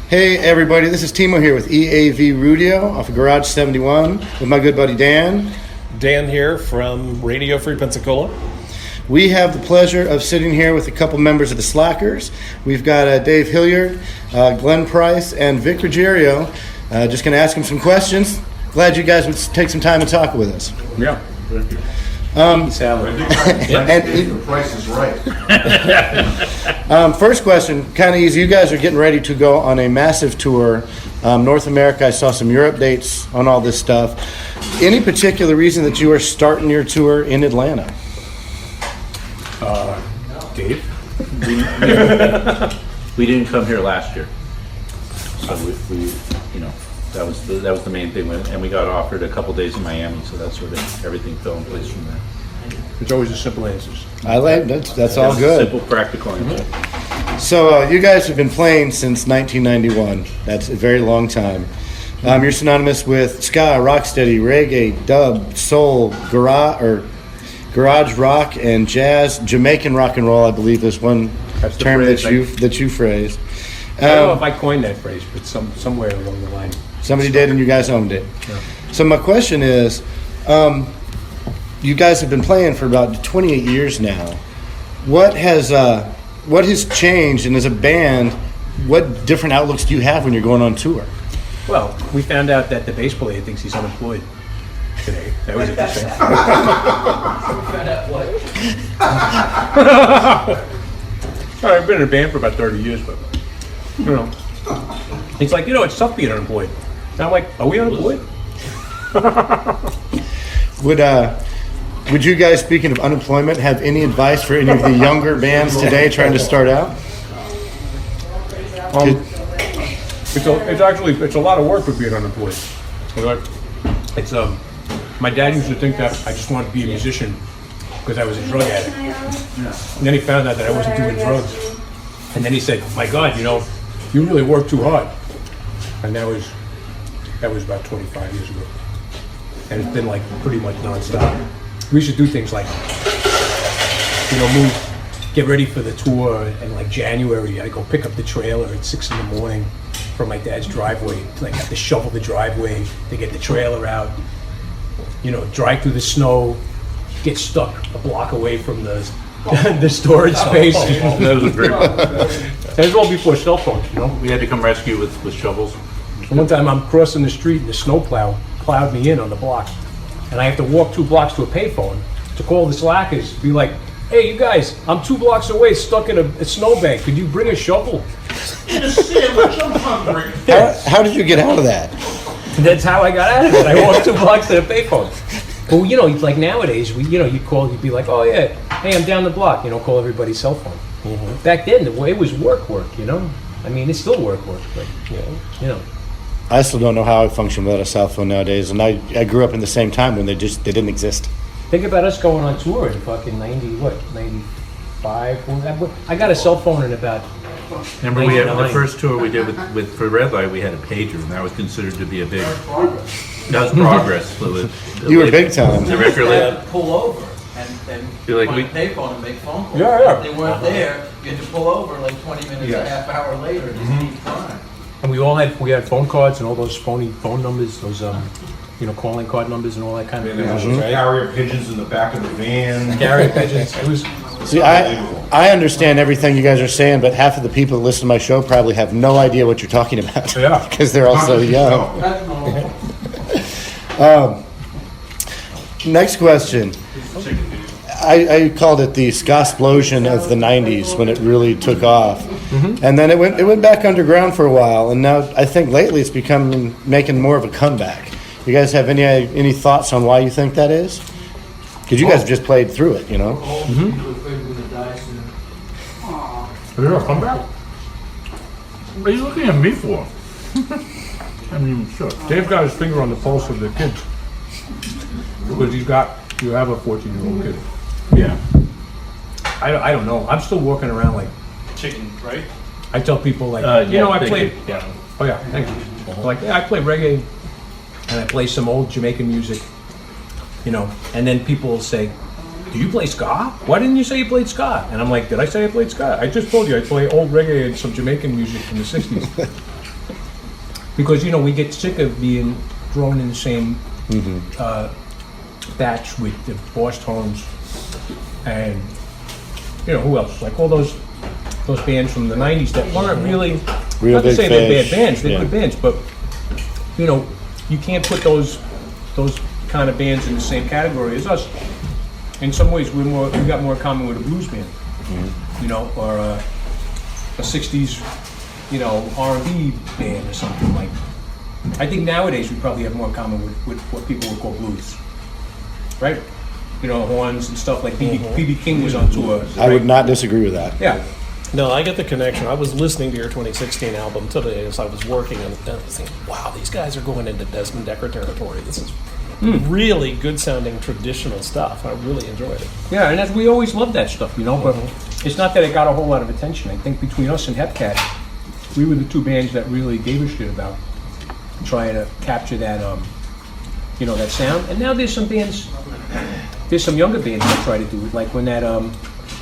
Hey everybody, this is Timo here with EAV Rudio off of Garage 71 with my good buddy Dan. Dan here from Radio Free Pensacola. We have the pleasure of sitting here with a couple members of the Slackers. We've got Dave Hilliard, Glenn Price, and Vic Ruggiero. Just going to ask them some questions. Glad you guys would take some time to talk with us. Yeah. Salad. The price is right. First question, kind of easy. You guys are getting ready to go on a massive tour. North America, I saw some Europe dates on all this stuff. Any particular reason that you are starting your tour in Atlanta? Dave? We didn't come here last year, so we that was the main thing. And we got offered a couple days in Miami, so that's sort of everything fell in place from there. It's always the simple answers. I like that's all good. Simple, practical answer. So you guys have been playing since 1991. That's a very long time. You're synonymous with ska, rocksteady, reggae, dub, soul, garage rock, and jazz. Jamaican rock and roll, I believe, is one term that you phrased. I don't know if I coined that phrase, but somewhere along the line. Somebody did, and you guys owned it. Yeah. So my question is, you guys have been playing for about 28 years now. What has changed, and as a band, what different outlooks do you have when you're going on tour? Well, we found out that the bass player thinks he's unemployed today. That was interesting. I've been in a band for about 30 years, but it's like, it's tough being unemployed. And I'm like, are we unemployed? Would you guys, speaking of unemployment, have any advice for any of the younger bands today trying to start out? It's a lot of work with being unemployed. My dad used to think that I just wanted to be a musician because I was a drug addict. And then he found out that I wasn't doing drugs. And then he said, my God, you really work too hard. And that was about 25 years ago. And it's been like pretty much nonstop. We should do things like, get ready for the tour, and like January, I go pick up the trailer at 6 a.m. from my dad's driveway. Like, have to shovel the driveway to get the trailer out. Drive through the snow, get stuck a block away from the storage space. That was a great one. That was all before cell phones, We had to come rescue with shovels. One time I'm crossing the street and the snow plowed me in on the block. And I have to walk 2 blocks to a payphone to call the Slackers, be like, hey, you guys, I'm 2 blocks away, stuck in a snowbank. Could you bring a shovel? How did you get out of that? That's how I got out of it. I walked 2 blocks to the payphone. Well, like nowadays, you'd call, you'd be like, oh yeah, hey, I'm down the block. Call everybody's cell phone. Mm-hmm. Back then, it was work. I mean, it's still work, but I still don't know how I function without a cell phone nowadays, and I grew up in the same time when they didn't exist. Think about us going on tour in fucking 95. I got a cell phone in about. Remember, we had the first tour we did for Red Light. We had a pager, and that was considered to be a big. That was progress. You were big time. The record label. Pull over and You're like, on a payphone and make phone calls. Yeah. If they weren't there, you had to pull over like 20 minutes, a half hour later, just keep trying. And we had phone cards and all those phony phone numbers, those calling card numbers and all that kind of thing. Carrier pigeons in the back of the van. Carrier pigeons. It was. See, I understand everything you guys are saying, but half of the people that listen to my show probably have no idea what you're talking about. Yeah. Because they're all so young. Next question. I called it the ska explosion of the 90s when it really took off. Mm-hmm. And then it went back underground for a while, and now I think lately it's making more of a comeback. You guys have any thoughts on why you think that is? Because you guys have just played through it, Mm-hmm. Have you ever come back? What are you looking at me for? I mean, sure. Dave's got his finger on the pulse of the kids. Because you have a 14-year-old kid. Yeah. I don't know. I'm still walking around like chicken, right? I tell people like, I played. Yeah. Oh yeah, thank you. Like, I play reggae, and I play some old Jamaican music, and then people will say, do you play ska? Why didn't you say you played ska? And I'm like, did I say I played ska? I just told you I play old reggae and some Jamaican music from the 60s. Because, we get sick of being thrown in the same batch with the Boss Tones and, who else? Like all those bands from the 90s that weren't really, Real not to Big say they're bad Fish. bands, they're Yeah. good bands, but, you can't put those kind of bands in the same category as us. In some ways, we got more in common with a blues band, or a 60s, R&B band or something like. I think nowadays we probably have more in common with what people would call blues, right? Horns and stuff like B.B. King was on tour. I would not disagree with that. Yeah, No, I get the connection. I was listening to your 2016 album today as I was working, and I was thinking, wow, these guys are going into Desmond Decker territory. This is really good sounding traditional stuff. I really enjoyed it. yeah, and we always loved that stuff, but it's not that it got a whole lot of attention. I think between us and Hepcat, we were the two bands that really gave a shit about trying to capture that, that sound. And now there's some younger bands that try to do it. Like when that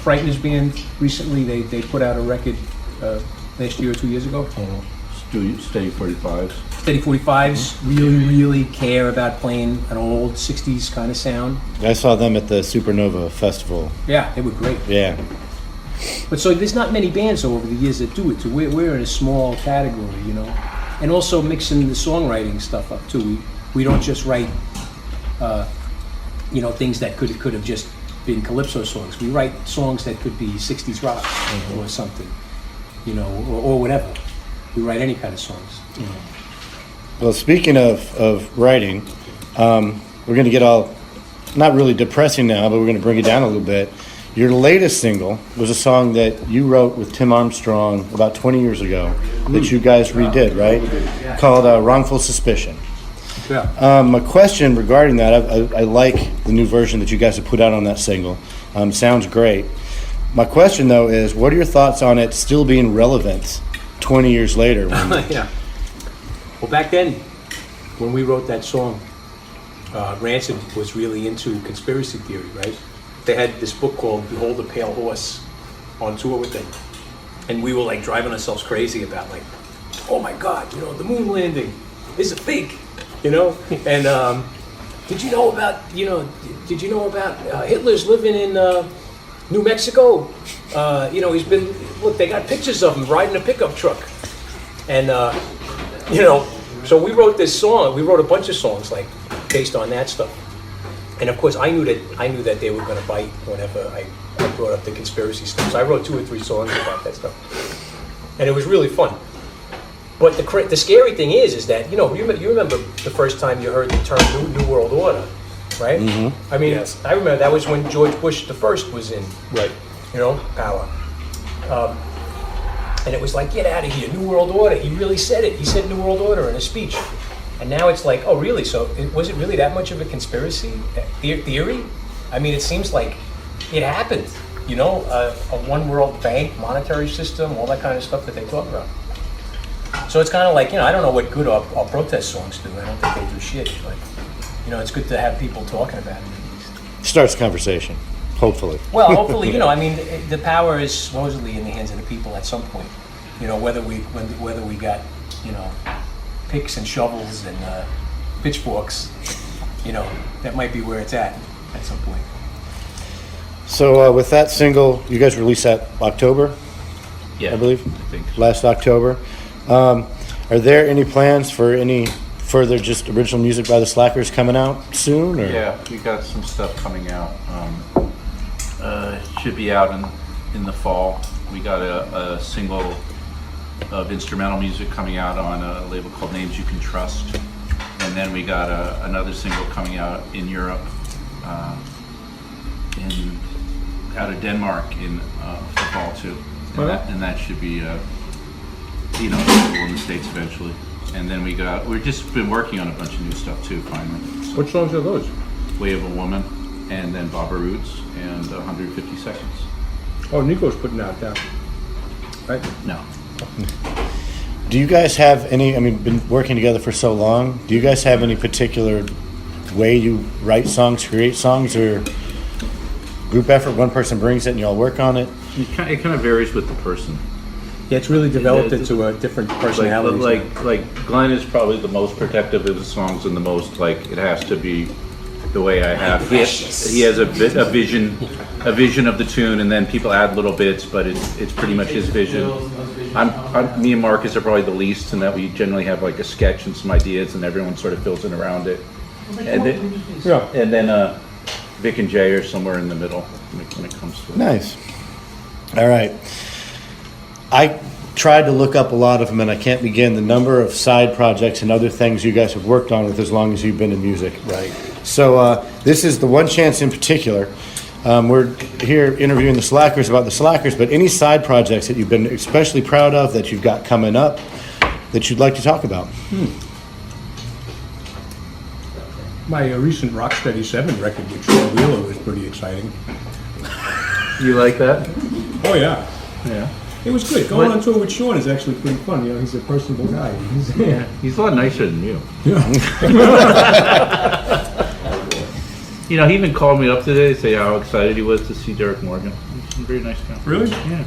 Frighteners band recently, they put out a record last year or 2 years ago. Steady 45s. Steady 45s really care about playing an old 60s kind of sound. I saw them at the Supernova Festival. Yeah, they were great. Yeah. But so there's not many bands over the years that do it. So we're in a small category, and also mixing the songwriting stuff up too. We don't just write, things that could have just been calypso songs. We write songs that could be 60s rock or something, or whatever. We write any kind of songs. Well, speaking of writing, we're going to get all, not really depressing now, but we're going to bring it down a little bit. Your latest single was a song that you wrote with Tim Armstrong about 20 years ago that you guys redid, right? Called Wrongful Suspicion. Yeah. A question regarding that, I like the new version that you guys have put out on that single. Sounds great. My question, though, is what are your thoughts on it still being relevant 20 years later? Yeah. Well, back then, when we wrote that song, Rancid was really into conspiracy theory, right? They had this book called Behold the Pale Horse on tour with them. And we were like driving ourselves crazy about like, oh my God, the moon landing is a fake, And did you know about Hitler's living in New Mexico? He's been, look, they got pictures of him riding a pickup truck. And, so we wrote this song, we wrote a bunch of songs like based on that stuff. And of course I knew that they were going to bite whenever I brought up the conspiracy stuff. So I wrote 2 or 3 songs about that stuff. And it was really fun. But the scary thing is that, you remember the first time you heard the term New World Order, right? Mm-hmm. I mean, yes. I remember that was when George Bush the first was in, Right. power. And it was like, get out of here, New World Order. He really said it. He said New World Order in a speech. And now it's like, oh, really? So was it really that much of a conspiracy theory? I mean, it seems like it happened, a one world bank, monetary system, all that kind of stuff that they talk about. So it's kind of like, I don't know what good our protest songs do. I don't think they do shit. But, it's good to have people talking about it at least. Starts a conversation, hopefully. Well, hopefully, the power is supposedly in the hands of the people at some point. Whether we got, picks and shovels and pitchforks, that might be where it's at some point. So with that single, you guys released that October, Yeah, I believe? I think. Last October. Are there any plans for any further just original music by the Slackers coming out soon? Or? Yeah, we got some stuff coming out. Should be out in the fall. We got a single of instrumental music coming out on a label called Names You Can Trust. And then we got another single coming out in Europe, out of Denmark in the fall too. And that should be, available in the States eventually. And then we've just been working on a bunch of new stuff too, finally. So, What songs are those? Way of a Woman, and then Baba Roots, and 150 Seconds. Oh, Nico's putting out that, right? No. Do you guys have any, been working together for so long, do you guys have any particular way you write songs, create songs, or group effort, one person brings it and you all work on it? It kind of varies with the person. Yeah, it's really developed into a different personality. Like Glenn is probably the most protective of the songs and the most like it has to be the way I have. He has a vision of the tune, and then people add little bits, but it's pretty much his vision. Me and Marcus are probably the least in that we generally have like a sketch and some ideas, and everyone sort of fills in around it. And then Vic and Jay are somewhere in the middle when it comes to it. Nice. All right. I tried to look up a lot of them, and I can't begin the number of side projects and other things you guys have worked on with as long as you've been in music. Right. So this is the One Chance in particular. We're here interviewing the Slackers about the Slackers, but any side projects that you've been especially proud of that you've got coming up that you'd like to talk about? My recent Rocksteady 7 record with Sean Wheeler was pretty exciting. You like that? Oh, yeah. Yeah. It was good. Going on tour with Sean is actually pretty fun. You know, he's a personable guy. He's a lot nicer than you. Yeah. You know, he even called me up today to say how excited he was to see Derek Morgan. He's a very nice guy. Really? Yeah.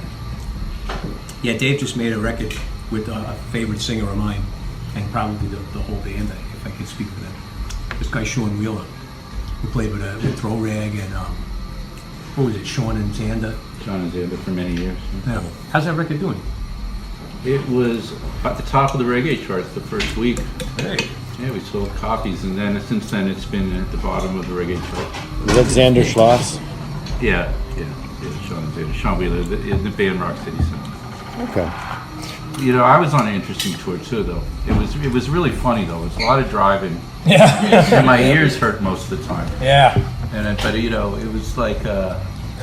Yeah, Dave just made a record with a favorite singer of mine, and probably the whole band, if I could speak for them. This guy Sean Wheeler, who played with Throw Rag and what was it, Sean and Xander? John and Xander for many years. Yeah. How's that record doing? It was at the top of the reggae charts the first week. Hey. Yeah, we sold copies, and then since then it's been at the bottom of the reggae chart. Is that Xander Schloss? Yeah, Sean and Xander. Sean Wheeler, the band Rock City Sound. Okay. You know, I was on an interesting tour too, though. It was really funny though. It was a lot of driving. Yeah. And my ears hurt most of the time. Yeah. But you know, it was like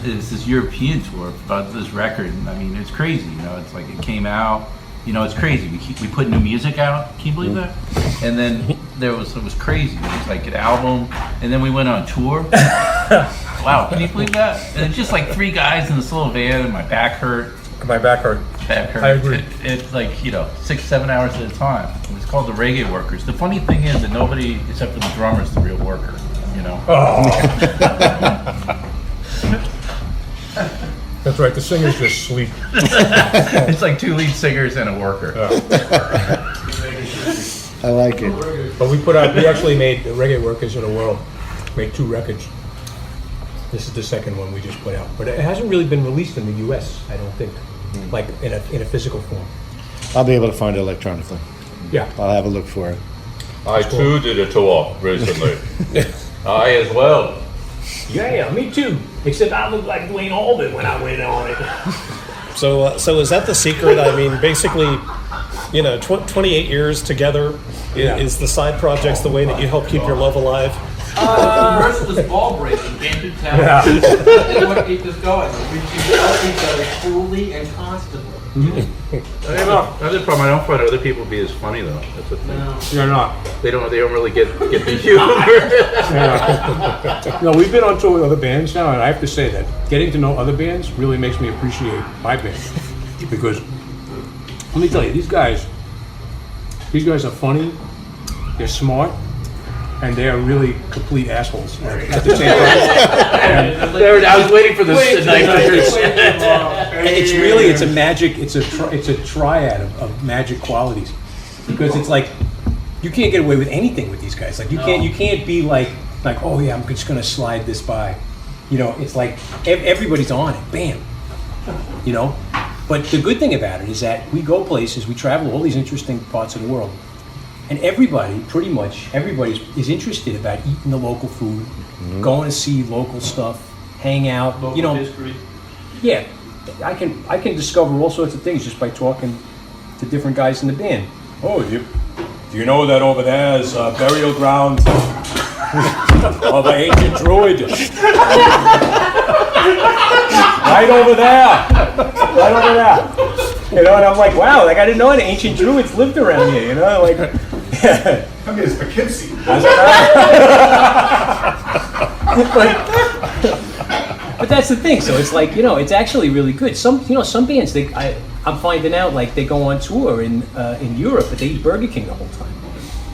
it's this European tour about this record. And, I mean, it's crazy. You know, it's like it came out. You know, it's crazy. We put new music out. Can you believe that? And then it was crazy. It was like an album, and then we went on tour. Wow, can you believe that? And it's just like three guys in this little van, and my back hurt. My back hurt. I agree. It's like, you know, 6-7 hours at a time. It's called the Reggae Workers. The funny thing is that nobody, except for the drummer, is the real worker. You know. That's right, the singers just sleep. It's like two lead singers and a worker. I like it. But we actually made the Reggae Workers of the World, made 2 records. This is the second one we just put out. But it hasn't really been released in the US, I don't think, like in a physical form. I'll be able to find it electronically. Yeah. I'll have a look for it. I too did a tour recently. I as well. Yeah, me too. Except I looked like Dwayne Allman when I went on it. So is that the secret? I mean, basically, you know, 28 years together is the side projects the way that you help keep your love alive? Merciless ball breaking came to town. That's what keeps us going. We help each other fully and constantly. Another problem, I don't find other people be as funny though. That's the thing. No. You're not. They don't really get the humor. No, we've been on tour with other bands now, and I have to say that getting to know other bands really makes me appreciate my band. Because, let me tell you, these guys are funny, they're smart, and they are really complete assholes at the same time. I was waiting for this tonight. It's a magic. It's a triad of magic qualities, because it's like you can't get away with anything with these guys. Like you can't be like oh yeah, I'm just gonna slide this by. You know, it's like everybody's on it. Bam. You know, but the good thing about it is that we go places, we travel all these interesting parts of the world. And pretty much everybody is interested about eating the local food, going to see local stuff, hang out. Local history. Yeah, I can discover all sorts of things just by talking to different guys in the band. Oh, do you know that over there is a burial ground of an ancient druid? Right over there. You know, and I'm like, wow, like I didn't know any ancient druids lived around here. You know, like. Come here, it's Poughkeepsie. But that's the thing. So it's like, you know, it's actually really good. Some bands I'm finding out like they go on tour in Europe, but they eat Burger King the whole time.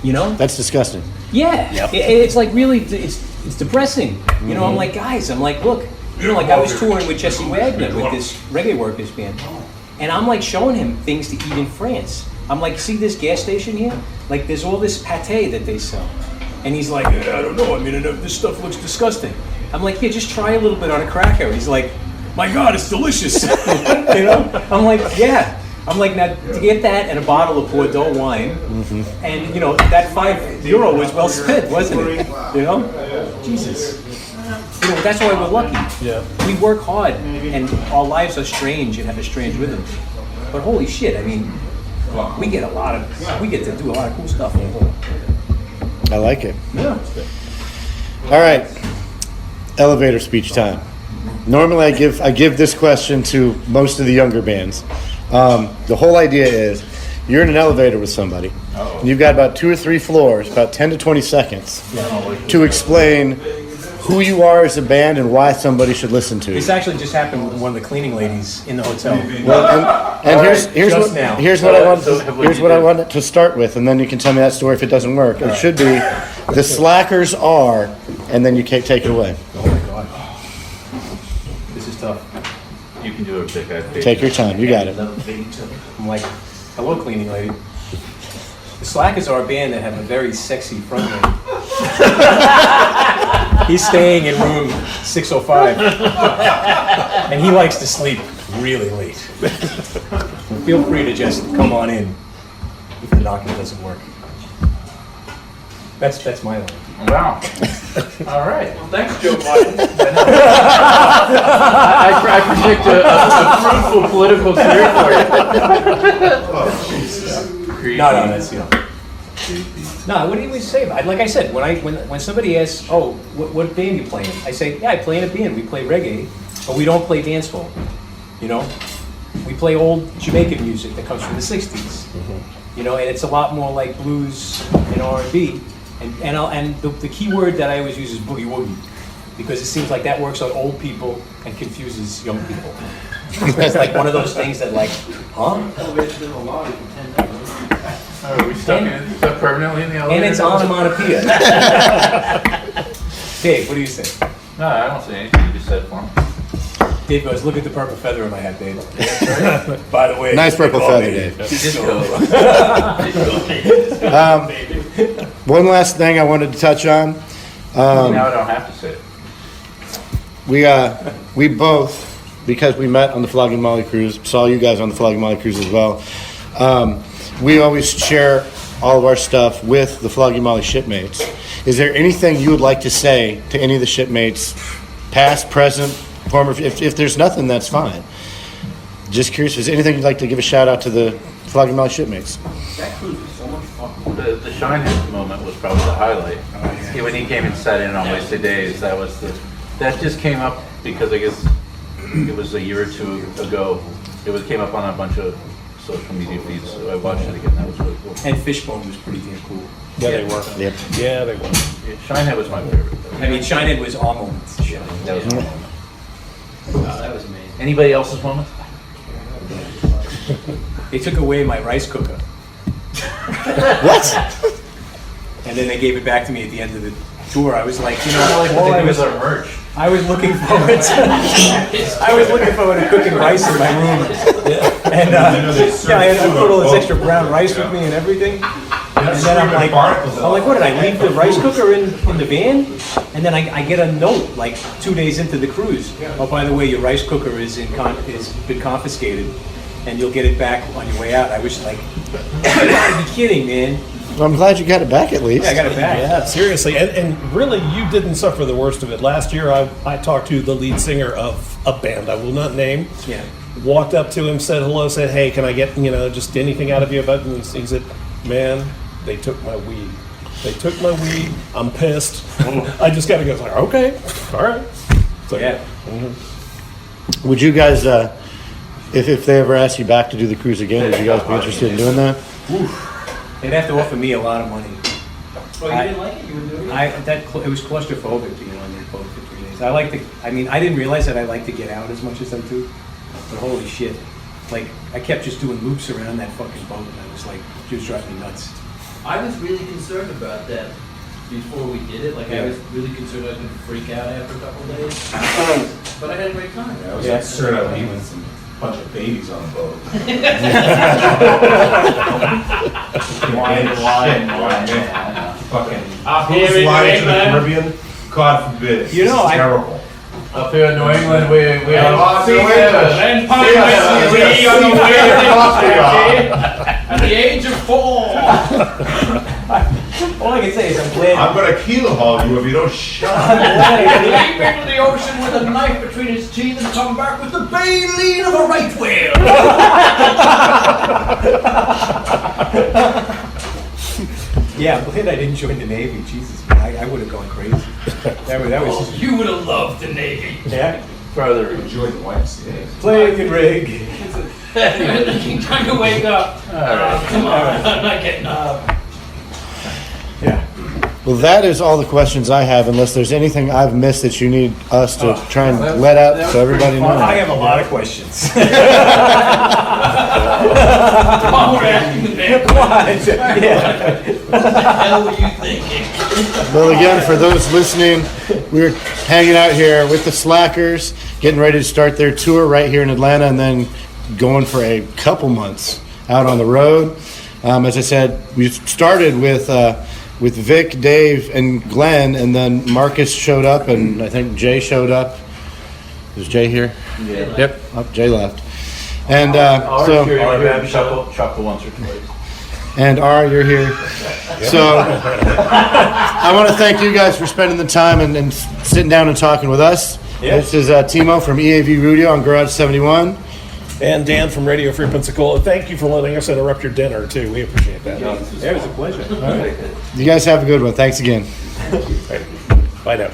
You know? That's disgusting. Yeah. Yep. It's like really it's depressing. You know, I'm like, guys, look, you know, like I was touring with Jesse Wagner with this Reggae Workers band. And I'm like showing him things to eat in France. I'm like, see this gas station here? Like there's all this pate that they sell. And he's like, I don't know, I mean, this stuff looks disgusting. I'm like, yeah, just try a little bit on a cracker. He's like, my God, it's delicious. You know? I'm like, yeah. I'm like, now to get that and a bottle of Bordeaux wine, and you know, that €5 was well spent, wasn't it? You know? Jesus. You know, that's why we're lucky. Yeah. We work hard, and our lives are strange and have a strange rhythm. But holy shit, I mean, we get to do a lot of cool stuff. I like it. Yeah. All right, elevator speech time. Normally, I give this question to most of the younger bands. The whole idea is you're in an elevator with somebody. And you've got about 2 or 3 floors, about 10 to 20 seconds, to explain who you are as a band and why somebody should listen to you. This actually just happened with one of the cleaning ladies in the hotel. Well, and here's what I want to start with, and then you can tell me that story if it doesn't work. It should be the slackers are, and then you take it away. Oh my God. This is tough. You can do it, Vic. Take your time. You got it. I'm like, hello, cleaning lady. The Slackers are a band that have a very sexy frontman. He's staying in room 605, and he likes to sleep really late. Feel free to just come on in if the knocking doesn't work. That's my line. Wow. All right. Well, thanks, Joe Biden. I predict a fruitful political career for you. No, that's No, what do you always say about it? Like I said, when somebody asks, "Oh, what band you playing?" I say, "Yeah, I play in a band. We play reggae, but we don't play dancehall. You know, we play old Jamaican music that comes from the '60s. You know, and it's a lot more like blues and R&B. And the key word that I always use is boogie woogie, because it seems like that works on old people and confuses young people. It's like one of those things that like, huh? Are we stuck permanently in the elevator? And it's onomatopoeia. Dave, what do you say? No, I don't say anything. You just said it for me. Dave goes, look at the purple feather in my hat, Dave. By the way, Nice purple feather, Dave. One last thing I wanted to touch on. Now I don't have to say it. We both, because we met on the Flogging Molly cruise, saw you guys on the Flogging Molly cruise as well. We always share all of our stuff with the Flogging Molly shipmates. Is there anything you would like to say to any of the shipmates, past, present, former? If there's nothing, that's fine. Just curious, is there anything you'd like to give a shout out to the Flogging Molly shipmates? That cruise was so much fun. The Shinehead moment was probably the highlight. Yeah, when he came and sat in on Wasted Days, that just came up because I guess it was a year or two ago. It came up on a bunch of social media feeds, so I watched it again. That was really cool. And Fishbone was pretty damn cool. Yeah, they were. Yep. Yeah, they were. Yeah, Shinehead was my favorite. I mean, Shinehead was our moment. That was my moment. Wow, that was amazing. Anybody else's moment? They took away my rice cooker. What? And then they gave it back to me at the end of the tour. I was like, you know, All I was our merch. I was looking forward to cooking rice in my room. And I put all this extra brown rice with me and everything. And then I'm like, what did I leave the rice cooker in the van? And then I get a note like 2 days into the cruise. Oh, by the way, your rice cooker is been confiscated, and you'll get it back on your way out. I was like, you gotta be kidding, man. Well, I'm glad you got it back at least. Yeah, I got it back. Yeah, seriously. And really, you didn't suffer the worst of it. Last year, I talked to the lead singer of a band I will not name. Yeah. Walked up to him, said hello, said, hey, can I get, just anything out of you? But he said, man, they took my weed. They took my weed. I'm pissed. I just got to go. Like, okay, all right. So, Yeah. Would you guys, if they ever asked you back to do the cruise again, would you guys be interested in doing that? They'd have to offer me a lot of money. Well, you didn't like it? You were doing it? It was claustrophobic to get on that boat for 3 days. I didn't realize that I like to get out as much as I do, but holy shit. Like, I kept just doing loops around that fucking boat, and I was like, it was driving me nuts. I was really concerned about that before we did it. Like, I was really concerned I was going to freak out after a couple of days. But I had a great time. I was concerned I'd leave with some Bunch of babies on a boat. Wine, Fucking. Up here in New Slide into the England, Caribbean, God forbid. You know, It's I- terrible. up here in New England, we are Los seafarers Angeles. and Yeah, pirates. yeah, We yeah. are the Yeah. At the age of 4. All I can say is I'm glad. I'm gonna keelhaul you if you don't shut up. Leap into the ocean with a knife between his teeth and come back with the baleen of a right whale. Yeah, I'm glad I didn't join the Navy. Jesus, man, I would have gone crazy. That was just, You would have loved the Navy. yeah. Further. Enjoy the YMCA. Playing and rig. Trying to wake up. Come on, I'm not getting up. Yeah. Well, that is all the questions I have, unless there's anything I've missed that you need us to try and let out so everybody knows. I have a lot of questions. While we're asking the man, Yeah. what the hell were you thinking? Well, again, for those listening, we're hanging out here with the Slackers, getting ready to start their tour right here in Atlanta, and then going for a couple months out on the road. As I said, we started with Vic, Dave, and Glenn, and then Marcus showed up, and I think Jay showed up. Is Jay here? Yeah. Yep. Oh, Jay left. And Chuckle once or twice. And R, you're here. So I want to thank you guys for spending the time and sitting down and talking with us. Yeah. This is Timo from EAV Radio on Garage 71. And Dan from Radio Free Pensacola. Thank you for letting us interrupt your dinner, too. We appreciate that. It was a pleasure. You guys have a good one. Thanks again. Bye now.